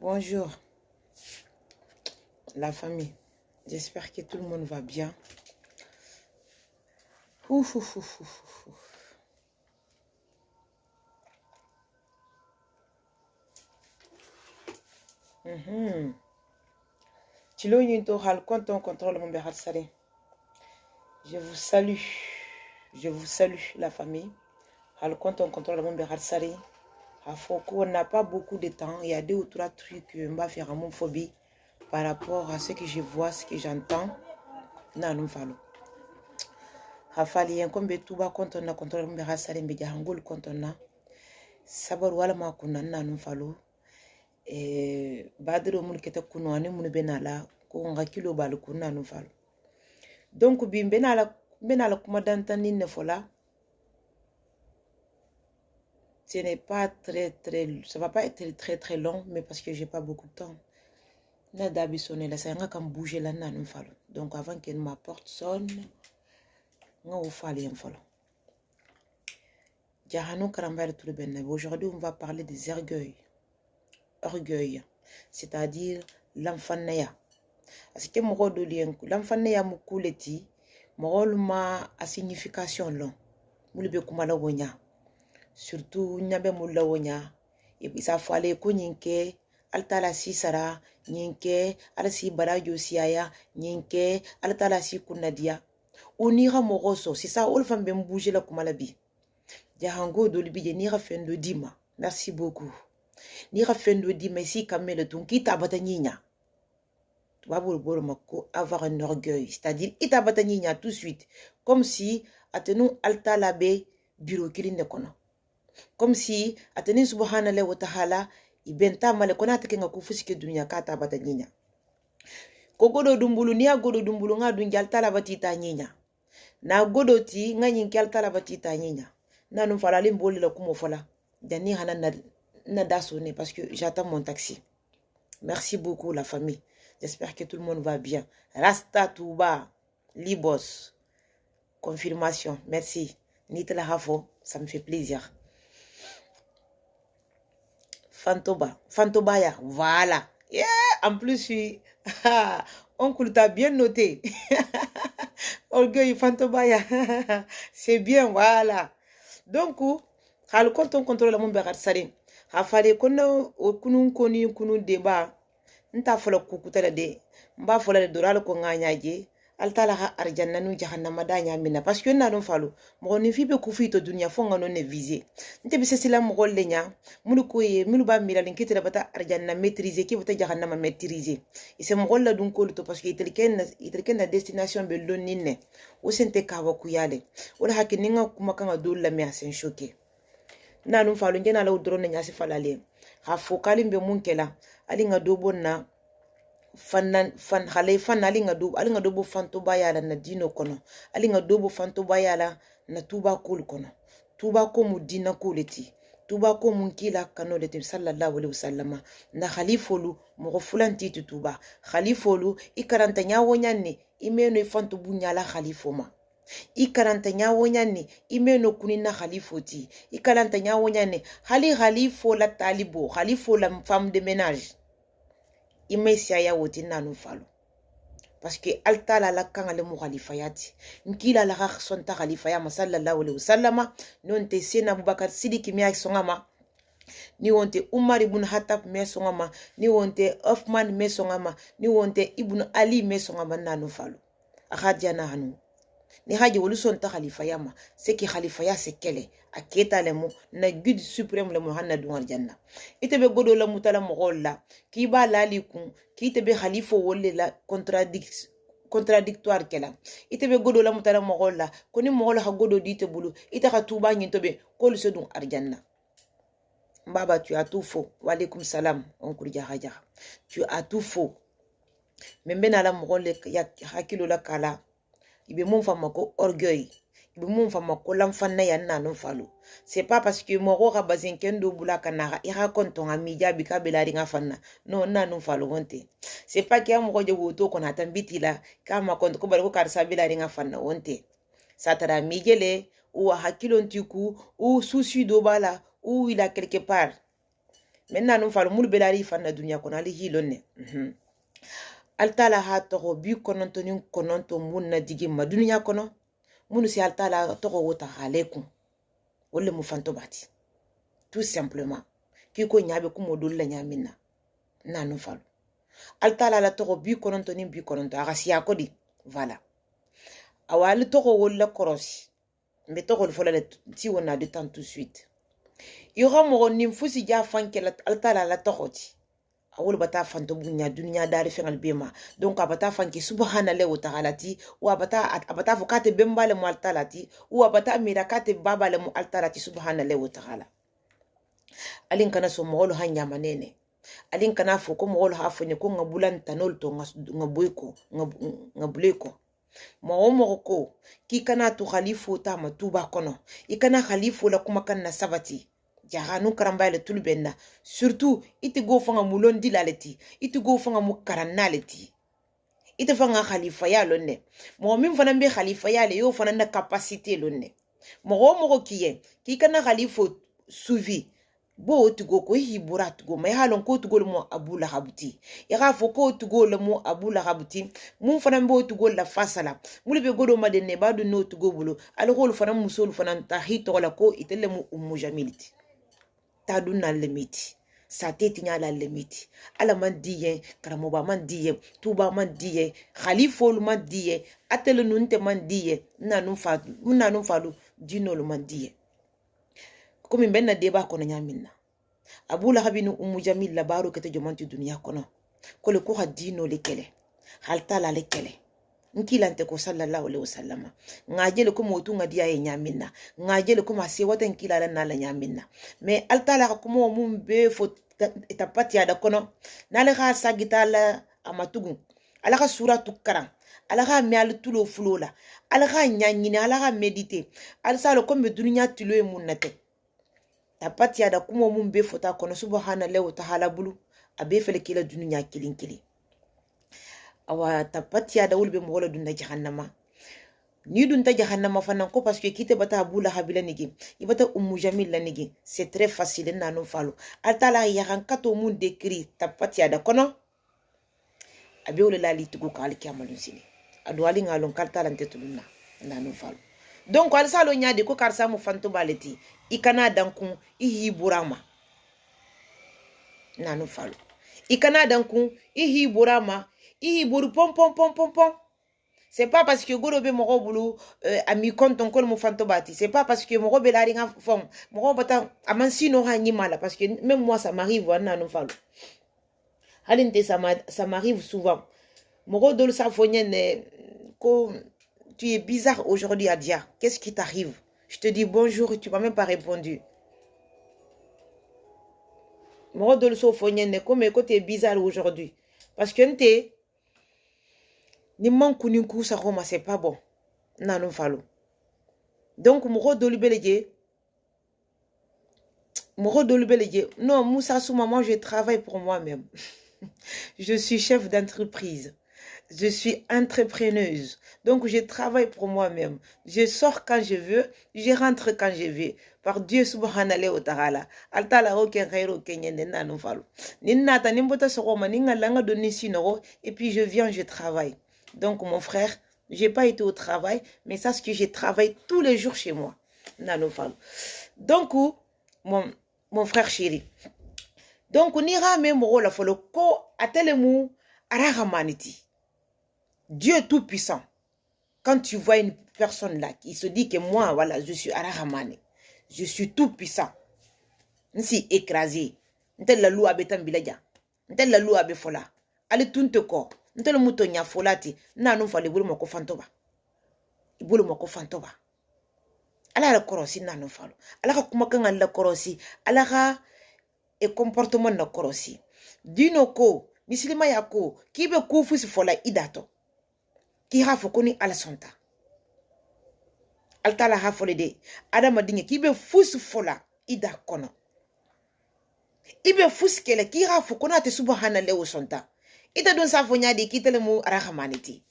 Bonjour la famille, j'espère que tout le monde va bien. Ouf, ouf, ouf, ouf, ouf. Tilo yinto hal konton contrôle mon berat salé. Je vous salue la famille. Hal konton contrôle mon berat salé. On n'a pas beaucoup de temps, il y a 2 ou 3 trucs que je vais faire à mon phobie par rapport à ce que je vois, ce que j'entends. Non, falo. Hafali yankombe tuba konton na contrôle mon berat salé mbe jahangol konton na. Sabar wala ma kunna nanum falo. Badro mun kete kuno ani mun benala ko nga kilo bal kunna no falo. Donc bi benala kuma dantani ne fola. Ce n'est pas ça va pas être très long, mais parce que j'ai pas beaucoup de temps. Na dabi sonne la ça nga kam bouger la nanum falo. Donc avant que ma porte sonne, nga o fali en falo. Jahano karambal tout le benna. Aujourd'hui, on va parler des orgueil, c'est-à-dire l'enfanaya. Parce que l'enfanaya mukuleti, ma a signification long. Mulbe kumala wonya. Surtout nyabe mulla wonya. Et puis ça fallait ko nyinke altala si sara nyinke alasi barajo siaya nyinke altala si kunadia. Onira moroso, c'est ça ol fam ben bouger la kumala bi. Jahango dolibi je nira fendo dima. Merci beaucoup. Nira fendo dima si kamele tunki tabata nyinya. Avoir un orgueil, c'est-à-dire itabata nyinya tout de suite, comme si atenu alta labe bureau kirine kono, comme si atenu subhanallah wa ta'ala ibenta male kona takenga kufusike dunya kata bata nyinya. Kogodo dumbulu niya godo dumbulu nga dungi alta labati ta nyinya. Na godo ti nga nyinki alta labati ta nyinya. Na non fala limboli la kumo fala. Dani hana na dasone parce que j'attends mon taxi. Merci beaucoup la famille. J'espère que tout le monde va bien. Rasta Touba, Libos, confirmation, merci. Nitla Hafo, ça me fait plaisir. Fantobaya, voilà. Yeah, en plus, oncle t'a bien noté. Orgueil, Fantobaya, c'est bien, voilà. Donc, quand on contrôle mon berat salé, il fallait qu'on ait un débat. Nta fola kukutala de mba fola de doral ko ngañaje altala ha arjanna nu jahannama da nyamina parce que na don falo mo ni fibe ku fito dunya fo ngano ne viser nte bi sesila mo golle nya mulu ko ye mulu ba mira lin kitira bata arjanna maîtriser ki bata jahannama maîtriser et c'est mo golla dun ko to parce que itelken na destination be lonine o sente ka wa ku yale wala hakininga kuma kanga dolla me asen choqué na non falo ngena la udrone nya se falale ha fokali be munkela alinga dobo na fan hale fan alinga dobo fanto bayala na dino kono alinga dobo fanto bayala na tuba kul kono tuba ko mu dina kuleti tuba ko munkila kanoleti sallallahu alaihi wasallama na khalifolu mo fulanti tuba khalifolu ikaranta nyawo nyanni imeno ifanto bunyala khalifoma ikaranta nyawo nyanni imeno kunina khalifoti ikaranta nyawo nyanni khalifo la talibo khalifo la femme de ménage imesia ya woti nanu falo parce que altala la kangale mu khalifayati nkila la sonta khalifaya sallallahu alaihi wasallama nonte sena Abubakar Sidiki mi songama ni wonte Umar ibn Khattab me songama ni wonte Uthman me songama ni wonte Ibn Ali me songama nanu falo akhadiana hanu ni haji wolu sonta khalifaya ma c'est que khalifaya c'est kele aketa le mo na guide suprême le Muhammad dungal janna itebe godo la mutala mogolla ki ba lalikun ki tebe khalifa wolle la contradictoire kela itebe godo la mutala mogolla koni mogolla ha godo dite bulu ita ka tuba nyintobe ko lu sedun arjanna baba tu as tout faux wa alaykum salam on kurja haja tu as tout faux membena la mogolle ya hakilo la kala ibe mon fama ko orgueil ibe mon fama ko lamfanna ya nanu falo c'est pas parce que mo ro bazin kendo bulaka na ira konton amija bi kabela ringa fanna no nanu falo wonte c'est pas que mo je woto ko na tambitila kama konto ko bari ko karsa bila ringa fanna wonte satara mijele ou hakilo ntiku ou souci do bala ou il a quelque part maintenant nous falu mul belari fanna dunya kono ali hilonne altala ha togo bi konontonin kononto mun na digi ma dunya kono munu si altala togo wota alaikum wolle mu fanto bati tout simplement kiko nyabe kumo dolla nyamina nanu falu altala la togo bi konontonin bi kononto agasiya kodi voilà awali togo wolla korosi mbe togo le fola ti wona de temps tout de suite yoro mo nim fusi ja fanke la altala la togoti awul bata fanto bunya dunya dari fengal bema donc abata fanki subhanallahi wa ta'ala ti wa abata fokate bembale mu altala ti wa abata mirakate babale mu altala ti subhanallahi wa ta'ala alin kana so mogolo hanya manene alin kana foko mogolo hafonye ko ngabulan tanol to ngabuiko ngabuleko mo ko ki kana to khalifu ta matuba kono ikana khalifu la kuma kan na sabati jahanu karamba le tulbenna surtout iti go fanga mulon dilaleti iti go fanga mukaranaleti iti fanga khalifa ya lonne mo min fana be khalifa ya le yo fana na capacité lonne mo kiye ki kana khalifu suivi bo tugo ko hibura tugo may halon ko tugo mo abula habuti ya ga fo ko tugo le mo abula habuti mun fana bo tugo la fasala mulbe godo madenne badu no tugo bulu al khol fana musul fana tahito la ko itelle mu ummu jamiliti taduna limiti sateti nyala limiti ala man diye karamoba man diye tuba man diye khalifol man diye atelu nunte man diye nanu fadu dino lo man diye komi benna deba kono nyamina abula habinu ummu jamil la baro kete jomanti dunya kono kole ko hadino le kele haltala le kele nkilante ko sallallahu alaihi wasallam ngajele ko motu ngadiya e nyamina ngajele ko mase wata nkilala nala nyamina me altala ko mo mum be fo etapati ada kono nale ga sagitala amatugu ala ka suratu karam ala ga mi al tulo fulola ala ga nyanyina ala ga medite al salo ko me dunya tilo e munnate tapati ada ko mo mum be fota kono subhanallahi wa ta'ala bulu abe fele kila dunya kilinkili awa tapati ada ulbe mo wala dunda jahannama ni dunta jahannama fanan ko parce que kite bata abula habila nigi ibata ummu jamil la nigi c'est très facile nanu falu atala yahan kato mun décrit tapati ada kono abe wala lali tugo kal kiamalun sini adu ali ngalon kalta lan tetuluna nanu falu donc al salo nyaade ko karsa mu fanto baleti ikana dankun ihi burama nanu falu ikana dankun ihi burama ihi buru pom pom pom pom pom. C'est pas parce que goro be moro bulu a mi compte encore mo fanto bati. C'est pas parce que moro be la ringa fond. Moro bata amansi no ha ni mala parce que même moi ça m'arrive wana no falo. Halinte ça m'arrive souvent. Moro dol sa fonyen ko tu es bizarre aujourd'hui Adia. Qu'est-ce qui t'arrive? Je te dis bonjour et tu m'as même pas répondu. Moro dol so fonyen comme tu es bizarre aujourd'hui parce que nte ni manku ni kusa roma c'est pas bon nanu falo donc moro dolubeleje non Moussa Souma moi je travaille pour moi-même. Je suis chef d'entreprise, je suis entrepreneuse, donc je travaille pour moi-même. Je sors quand je veux, je rentre quand je veux. Par Dieu subhanahu wa ta'ala. Altala oken khairo kenyende nanu falo ninata nimbota soroma ninga langa doni sinoro et puis je viens je travaille. Donc, mon frère, j'ai pas été au travail, mais sache que j'ai travaillé tous les jours chez moi. Donc, mon frère chéri. Donc, on ira même au la folo ko atelemu arahamaniti. Dieu tout puissant. Quand tu vois une personne là qui se dit que moi, voilà, je suis arahamani, je suis tout puissant. Nsi écrasé. Ntel la loi betan bilaja. Ntel la loi befola. Allez tout te corps. Ntele muto nya folati na no fale bulu mako fantoba ibulu mako fantoba ala la korosi na no falo ala ka kuma kan la korosi ala ka e comportement na korosi dino ko misilima yako kibe kufusi fola idato ki ha fokoni ala sonta altala ha fole de adama dinge kibe fusu fola ida kono ibe fuskele ki ha fokona te subhanallahi wa sonta ita don safo nyaadi kitele mu arahamaniti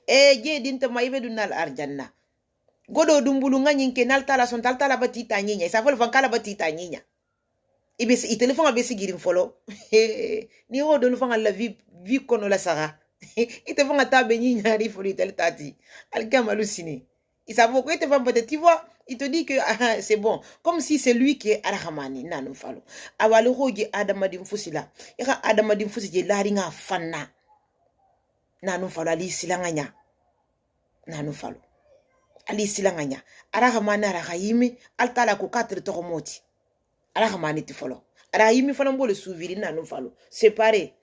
je dinta maybe dunal arjanna godo dumbulu nganyinke nal tala son tal tala batita nyinya safo van kala batita nyinya i téléphone a be sigirin folo ni ho do fanga la vie kono la saga i te fanga ta be ni nyari folo tel tati alkama lucini il savait que peut-être tu vois il te dit que c'est bon comme si c'est lui qui est arhamani nanu falo awali hoje adama dim fusila ira adama dim fusi je lari nga fanna nanu falo ali silanganya nanu falo ali silanganya arhamani arahimi altala ko 4 to moti arahimani ti folo arahimi fana mbole souviri nanu falo séparé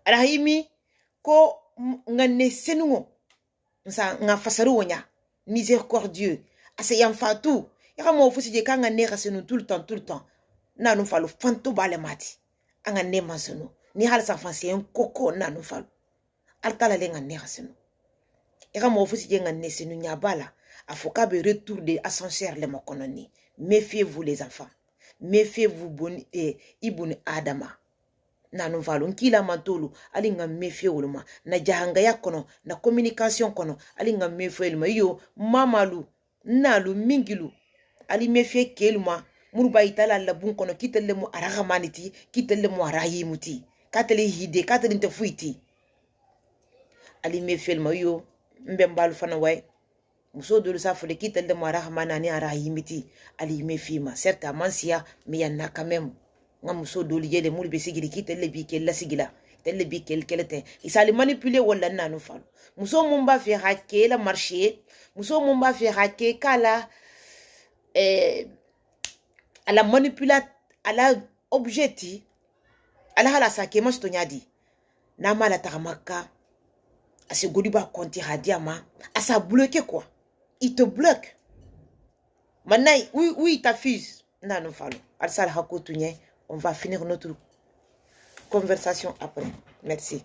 arahimi ko ngane senungo nsa nga fasaru wonya miséricordieux ase yam fatu yaka mo fusi je kanga ne senu tout le temps nanu falo fanto bale mati anga ne masenu ni hal sa fansi en koko nanu falo altala le nga ne senu yaka mo fusi je nga ne senu nyabala afoka be retour de ascenseur le makononi. Méfiez-vous les enfants. Méfiez-vous boni ibuni adama. Nanu valo nkila mantolu alinga méfier woluma na jahanga kono na communication kono alinga méfier woluma yo mamalu nalu mingilu ali méfier keluma muruba itala la bun kono kitelle mu arahamaniti kitelle mu arahimuti katele hide katele nte fuiti ali méfier woluma yo mbembalu fana way muso dolu sa fole kitelle mu arahamanani arahimiti ali méfima certes mansia mais yanna quand même nga muso doli yele mul be sigiri ki telle bi kel la sigila telle bi kel kelete isali manipuler wala nanu falo muso mumba fi hakke la marché muso mumba fi hakke kala ala manipula ala objectif ala hala sake masto nyadi na mala takamaka ase godiba konti hadiama asa bloquer quoi il te bloque maintenant oui il t'affuse nanu falo al sal hakotunye. On va finir notre conversation après. Merci.